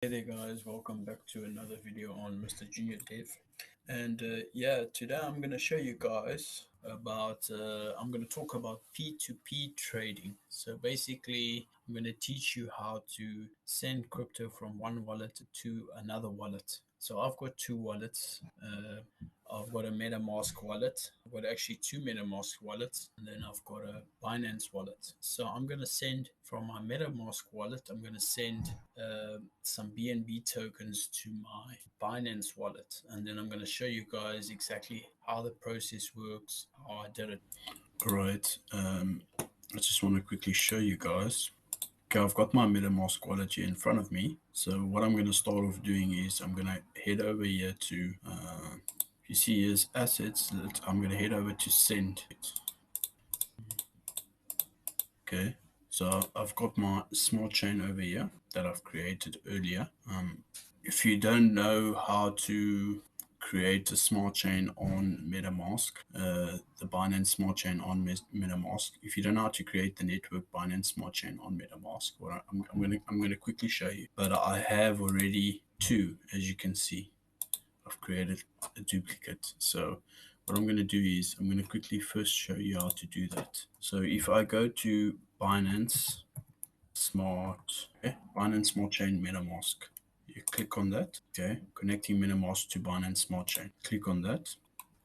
Hey there guys, welcome back to another video on Mr. Junior Dev. And yeah, today I'm going to show you guys I'm going to talk about P2P trading. So basically, I'm going to teach you how to send crypto from one wallet to another wallet. So I've got two wallets. I've got a MetaMask wallet. I've got actually two MetaMask wallets, and then I've got a Binance wallet. So I'm going to send from my MetaMask wallet, I'm going to send some BNB tokens to my Binance wallet, and then I'm going to show you guys exactly how the process works, how I did it. All right, I just want to quickly show you guys. Okay, I've got my MetaMask wallet here in front of me. So what I'm going to start off doing is I'm going to head over here to, you see here's assets. I'm going to head over to send. Okay, so I've got my small chain over here that I've created earlier. If you don't know how to create a smart chain on MetaMask, the Binance smart chain on MetaMask, if you don't know how to create the network Binance smart chain on MetaMask, I'm gonna quickly show you. But I have already two, as you can see. I've created a duplicate. So what I'm going to do is I'm going to quickly first show you how to do that. So if I go to Binance Binance Smart Chain MetaMask, you click on that. Okay, connecting MetaMask to Binance Smart Chain. Click on that.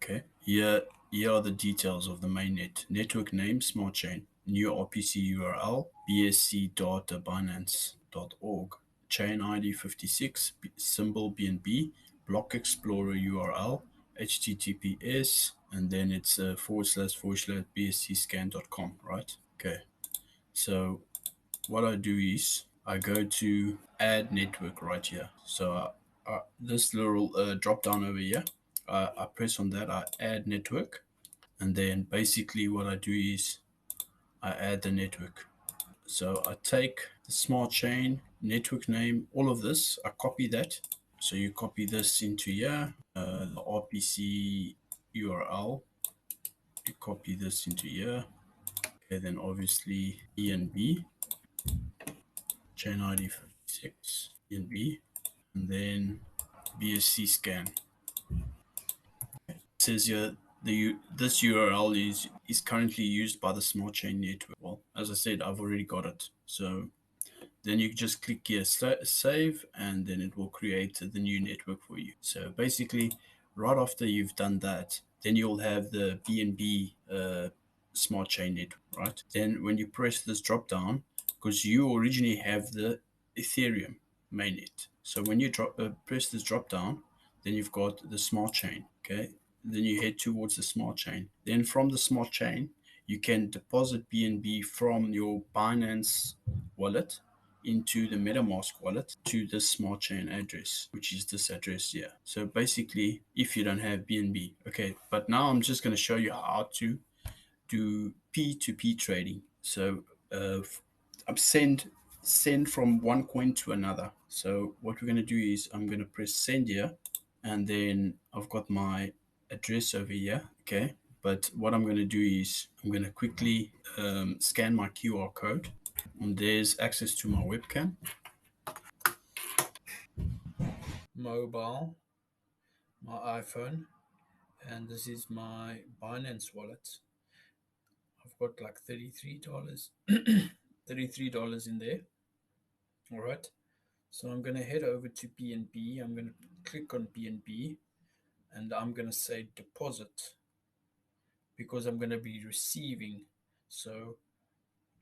Okay, here are the details of the mainnet. Network name Smart Chain. New RPC URL BSC data Binance.org. Chain ID 56, symbol BNB, block explorer URL, HTTPS, and then it's // bscscan.com, right? Okay, so what I do is I go to add network right here. So this little drop down over here, I press on that, I add network, and then basically what I do is I add the network. So I take the smart chain, network name, all of this, I copy that. So you copy this into here, the RPC URL, you copy this into here. Okay, then obviously ENB, chain ID 56, ENB, and then BSC scan. It says here this URL is currently used by the smart chain network. Well, as I said, I've already got it. So then you just click here save, and then it will create the new network for you. So basically, right after you've done that, then you'll have the BNB smart chain network, right? Then when you press this drop down, because you originally have the Ethereum mainnet. So when you press this drop down, then you've got the smart chain. Okay, then you head towards the smart chain. Then from the smart chain, you can deposit BNB from your Binance wallet into the MetaMask wallet to this smart chain address, which is this address here. So basically, if you don't have BNB, okay, but now I'm just going to show you how to do P2P trading. So I'm send from one coin to another. So what we're going to do is I'm going to press send here, and then I've got my address over here. Okay, but what I'm going to do is I'm going to quickly scan my QR code, and there's access to my webcam, mobile, my iPhone, and this is my Binance wallet. I've got like $33, $33 in there. All right. So I'm going to head over to BNB. I'm going to click on BNB, and I'm going to say deposit because I'm going to be receiving. So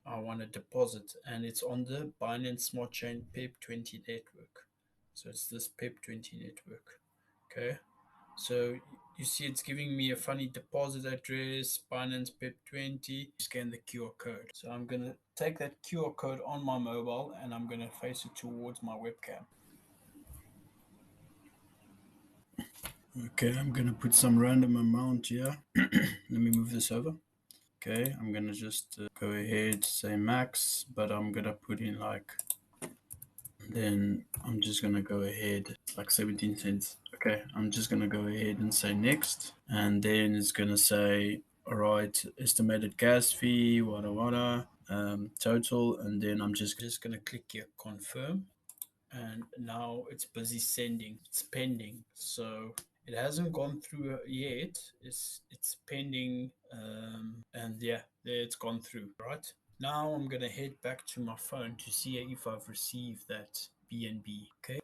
I want to deposit, and it's on the Binance Smart Chain PEP20 network. So it's this PEP20 network. Okay. So you see it's giving me a funny deposit address, Binance PEP20. Scan the QR code. So I'm going to take that QR code on my mobile, and I'm going to face it towards my webcam. Okay, I'm going to put some random amount here. Let me move this over. Okay, I'm going to just go ahead, say max, but I'm going to put in like, then I'm just going to go ahead, like 17 cents. Okay, I'm just going to go ahead and say next. And then it's going to say, all right, estimated gas fee, total. And then I'm just going to click here, confirm. and now it's busy sending. It's pending, so it hasn't gone through yet. It's pending, and yeah, there it's gone through. Right now, I'm gonna head back to my phone to see if I've received that BNB. Okay.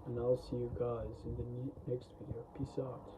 And I'll see you guys in the next video. Peace out.